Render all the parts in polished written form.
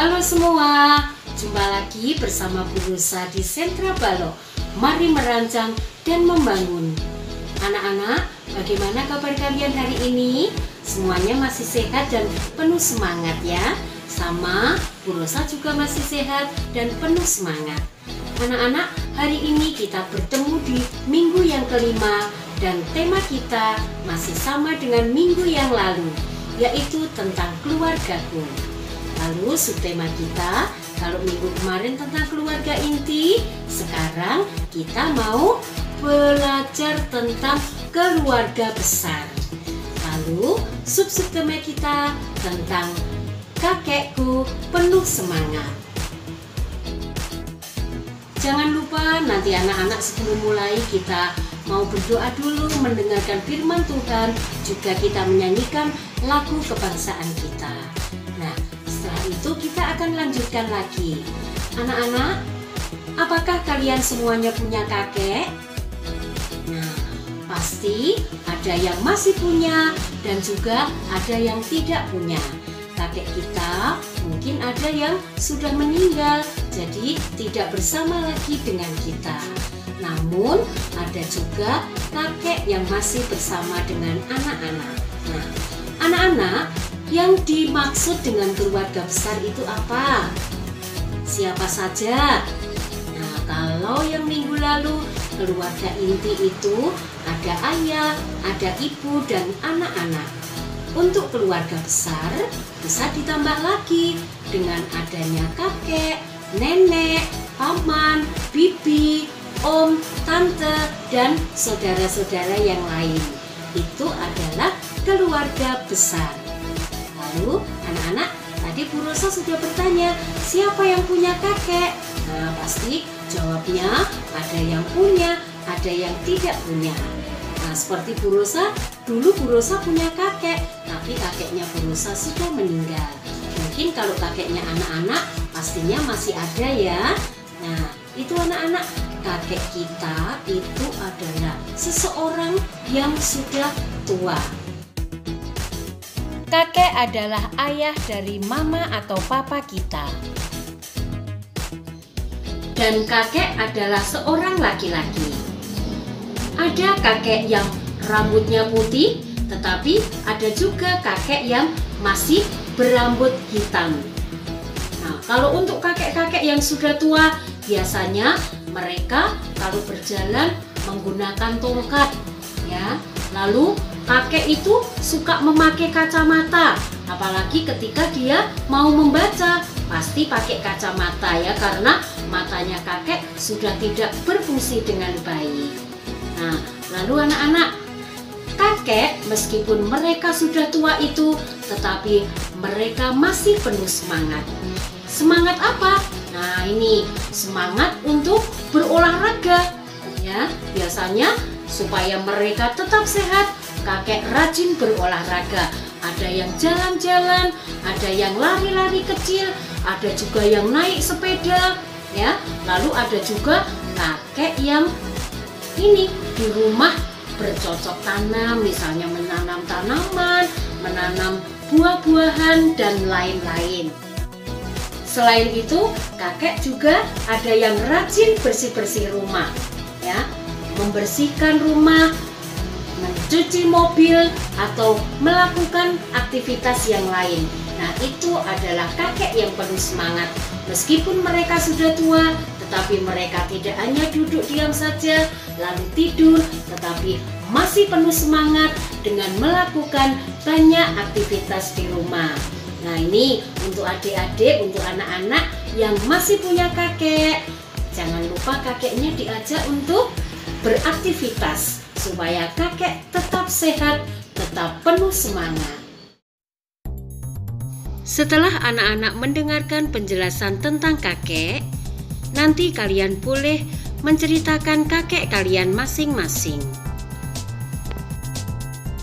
Halo semua, jumpa lagi bersama Bu Rosa di Sentra Balok. Mari merancang dan membangun. Anak-anak, bagaimana kabar kalian hari ini? Semuanya masih sehat dan penuh semangat ya? Sama Bu Rosa juga masih sehat dan penuh semangat. Anak-anak, hari ini kita bertemu di minggu yang kelima dan tema kita masih sama dengan minggu yang lalu, yaitu tentang keluargaku. Lalu subtema kita, kalau minggu kemarin tentang keluarga inti, sekarang kita mau belajar tentang keluarga besar. Lalu subtema kita tentang kakekku penuh semangat. Jangan lupa nanti anak-anak sebelum mulai kita mau berdoa dulu, mendengarkan firman Tuhan, juga kita menyanyikan lagu kebangsaan kita. Nah, setelah itu kita akan lanjutkan lagi. Anak-anak, apakah kalian semuanya punya kakek? Nah, pasti ada yang masih punya dan juga ada yang tidak punya. Kakek kita mungkin ada yang sudah meninggal, jadi tidak bersama lagi dengan kita. Namun ada juga kakek yang masih bersama dengan anak-anak. Nah, anak-anak, yang dimaksud dengan keluarga besar itu apa? Siapa saja? Nah, kalau yang minggu lalu keluarga inti itu ada ayah, ada ibu, dan anak-anak. Untuk keluarga besar bisa ditambah lagi dengan adanya kakek, nenek, paman, bibi, om, tante, dan saudara-saudara yang lain. Itu adalah keluarga besar. Lalu anak-anak, tadi Bu Rosa sudah bertanya, siapa yang punya kakek? Nah, pasti jawabnya ada yang punya, ada yang tidak punya. Nah, seperti Bu Rosa, dulu Bu Rosa punya kakek, tapi kakeknya Bu Rosa sudah meninggal. Mungkin kalau kakeknya anak-anak, pastinya masih ada ya. Nah, itu anak-anak, kakek kita itu adalah seseorang yang sudah tua. Kakek adalah ayah dari mama atau papa kita. Dan kakek adalah seorang laki-laki. Ada kakek yang rambutnya putih, tetapi ada juga kakek yang masih berambut hitam. Nah, kalau untuk kakek-kakek yang sudah tua, biasanya mereka kalau berjalan menggunakan tongkat, ya. Lalu kakek itu suka memakai kacamata, apalagi ketika dia mau membaca, pasti pakai kacamata ya, karena matanya kakek sudah tidak berfungsi dengan baik. Nah, lalu anak-anak, kakek meskipun mereka sudah tua itu, tetapi mereka masih penuh semangat. Semangat apa? Nah, ini semangat untuk berolahraga ya. Biasanya supaya mereka tetap sehat, kakek rajin berolahraga. Ada yang jalan-jalan, ada yang lari-lari kecil, ada juga yang naik sepeda ya. Lalu ada juga kakek yang ini di rumah bercocok tanam, misalnya menanam tanaman, menanam buah-buahan dan lain-lain. Selain itu, kakek juga ada yang rajin bersih-bersih rumah ya, membersihkan rumah, mencuci mobil, atau melakukan aktivitas yang lain. Nah, itu adalah kakek yang penuh semangat. Meskipun mereka sudah tua, tetapi mereka tidak hanya duduk diam saja lalu tidur, tetapi masih penuh semangat dengan melakukan banyak aktivitas di rumah. Nah, ini untuk adik-adik, untuk anak-anak yang masih punya kakek, jangan lupa kakeknya diajak untuk beraktivitas supaya kakek tetap sehat, tetap penuh semangat. Setelah anak-anak mendengarkan penjelasan tentang kakek, nanti kalian boleh menceritakan kakek kalian masing-masing.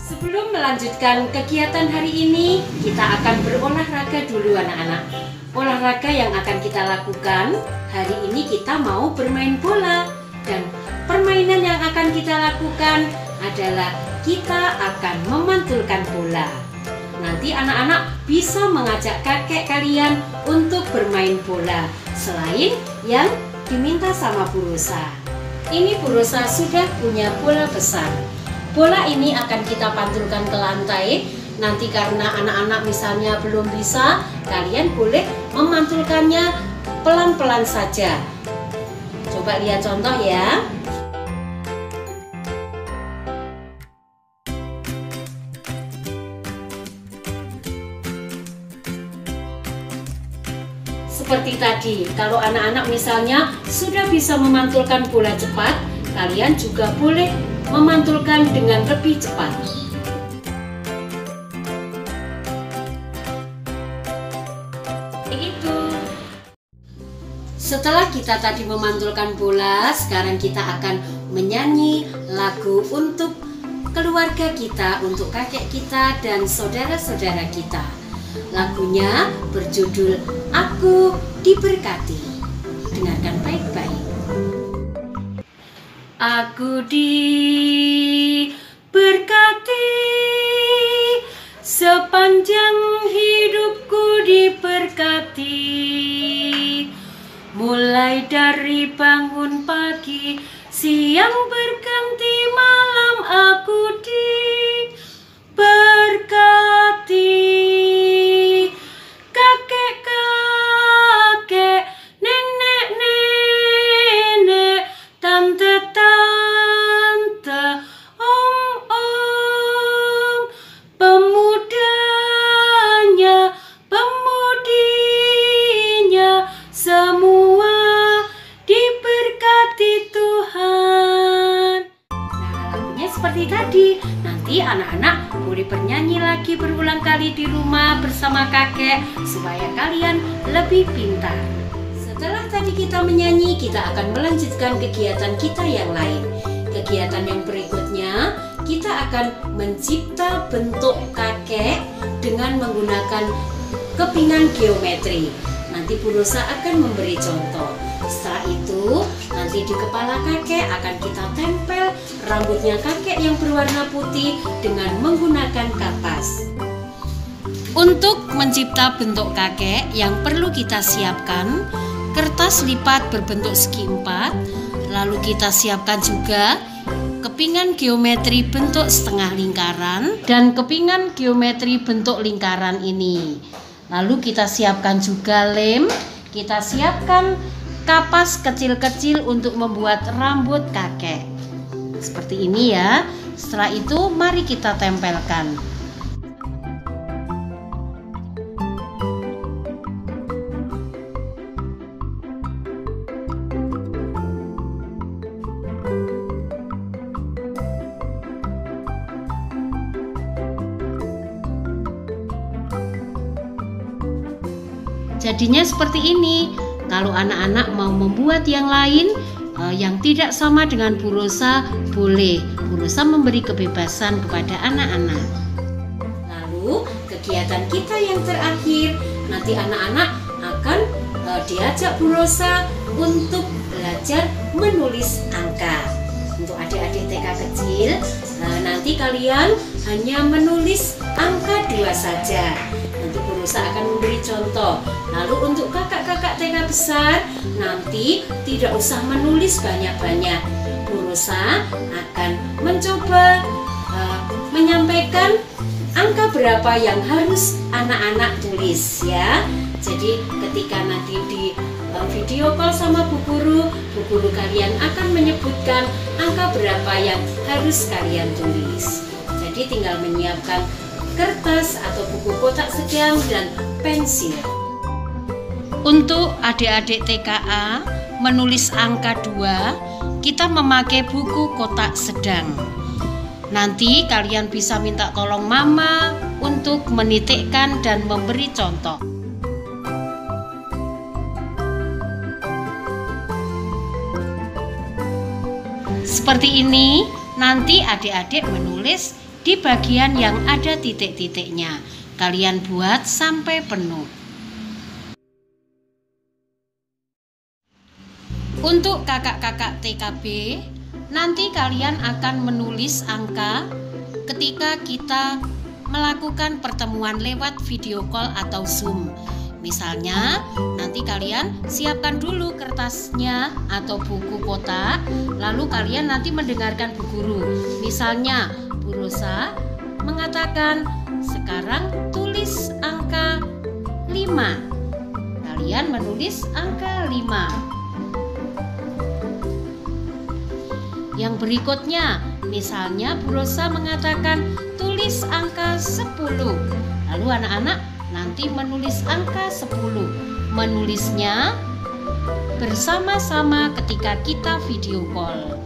Sebelum melanjutkan kegiatan hari ini, kita akan berolahraga dulu anak-anak. Olahraga yang akan kita lakukan hari ini, kita mau bermain bola. Dan permainan yang akan kita lakukan adalah kita akan memantulkan bola. Nanti anak-anak bisa mengajak kakek kalian untuk bermain bola selain yang diminta sama Bu Rosa. Ini Bu Rosa sudah punya bola besar. Bola ini akan kita pantulkan ke lantai. Nanti karena anak-anak misalnya belum bisa, kalian boleh memantulkannya pelan-pelan saja. Coba lihat contoh ya. Seperti tadi, kalau anak-anak misalnya sudah bisa memantulkan bola cepat, kalian juga boleh memantulkan dengan lebih cepat. Itu. Setelah kita tadi memantulkan bola, sekarang kita akan menyanyi lagu untuk keluarga kita, untuk kakek kita dan saudara-saudara kita. Lagunya berjudul Aku Diberkati. Dengarkan baik-baik. Aku diberkati sepanjang hidupku diberkati. Mulai dari bangun pagi, siang berganti malam aku diberkati. Kakek-kakek, nenek-nenek, tante-tante, om-om, pemudanya, pemudinya, semua diberkati Tuhan. Nah, lagunya seperti tadi. Nanti anak-anak boleh bernyanyi lagi berulang kali di rumah bersama kakek supaya kalian lebih pintar. Setelah tadi kita menyanyi, kita akan melanjutkan kegiatan kita yang lain. Kegiatan yang berikutnya, kita akan mencipta bentuk kakek dengan menggunakan kepingan geometri. Nanti Bu Rosa akan memberi contoh. Setelah itu, nanti di kepala kakek akan kita tempel rambutnya kakek yang berwarna putih dengan menggunakan kapas. Untuk mencipta bentuk kakek yang perlu kita siapkan, kertas lipat berbentuk segi 4, lalu kita siapkan juga kepingan geometri bentuk setengah lingkaran dan kepingan geometri bentuk lingkaran ini. Lalu kita siapkan juga lem, kita siapkan kapas kecil-kecil untuk membuat rambut kakek. Seperti ini ya. Setelah itu mari kita tempelkan. Jadinya seperti ini. Kalau anak-anak mau membuat yang lain yang tidak sama dengan Bu Rosa, boleh. Bu Rosa memberi kebebasan kepada anak-anak. Lalu kegiatan kita yang terakhir, nanti anak-anak akan diajak Bu Rosa untuk belajar menulis angka. Untuk adik-adik TK kecil, nanti kalian hanya menulis angka 2 saja. Nanti Bu Rosa akan memberi contoh. Lalu untuk kakak-kakak TK besar, nanti tidak usah menulis banyak-banyak. Bu Rosa akan mencoba menyampaikan angka berapa yang harus anak-anak tulis ya. Jadi ketika nanti di video call sama Bu Guru kalian akan menyebutkan angka berapa yang harus kalian tulis. Jadi tinggal menyiapkan kertas atau buku kotak sedang dan pensil. Untuk adik-adik TKA menulis angka 2, kita memakai buku kotak sedang. Nanti kalian bisa minta tolong mama untuk menitikkan dan memberi contoh. Seperti ini, nanti adik-adik menulis di bagian yang ada titik-titiknya. Kalian buat sampai penuh. Untuk kakak-kakak TKB, nanti kalian akan menulis angka ketika kita melakukan pertemuan lewat video call atau Zoom. Misalnya, nanti kalian siapkan dulu kertasnya atau buku kotak, lalu kalian nanti mendengarkan Bu Guru. Misalnya, Bu Rosa mengatakan, sekarang tulis angka 5. Kalian menulis angka 5. Yang berikutnya, misalnya Bu Rosa mengatakan tulis angka 10. Lalu anak-anak nanti menulis angka 10. Menulisnya bersama-sama ketika kita video call.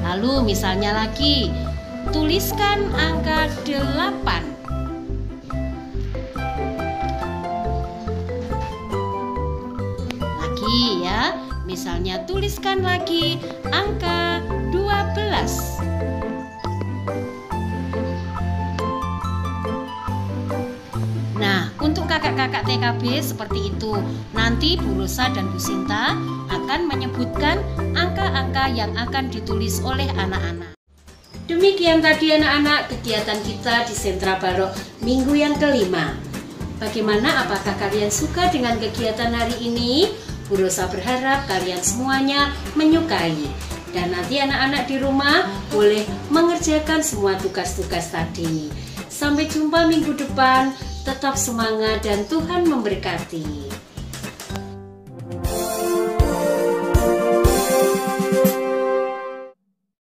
Lalu misalnya lagi, tuliskan angka 8. Lagi ya, misalnya tuliskan lagi angka 12. Nah, untuk kakak-kakak TKB seperti itu. Nanti Bu Rosa dan Bu Sinta akan menyebutkan angka-angka yang akan ditulis oleh anak-anak. Demikian tadi anak-anak kegiatan kita di Sentra Barok minggu yang kelima. Bagaimana, apakah kalian suka dengan kegiatan hari ini? Bu Rosa berharap kalian semuanya menyukai. Dan nanti anak-anak di rumah boleh mengerjakan semua tugas-tugas tadi. Sampai jumpa minggu depan. Tetap semangat dan Tuhan memberkati.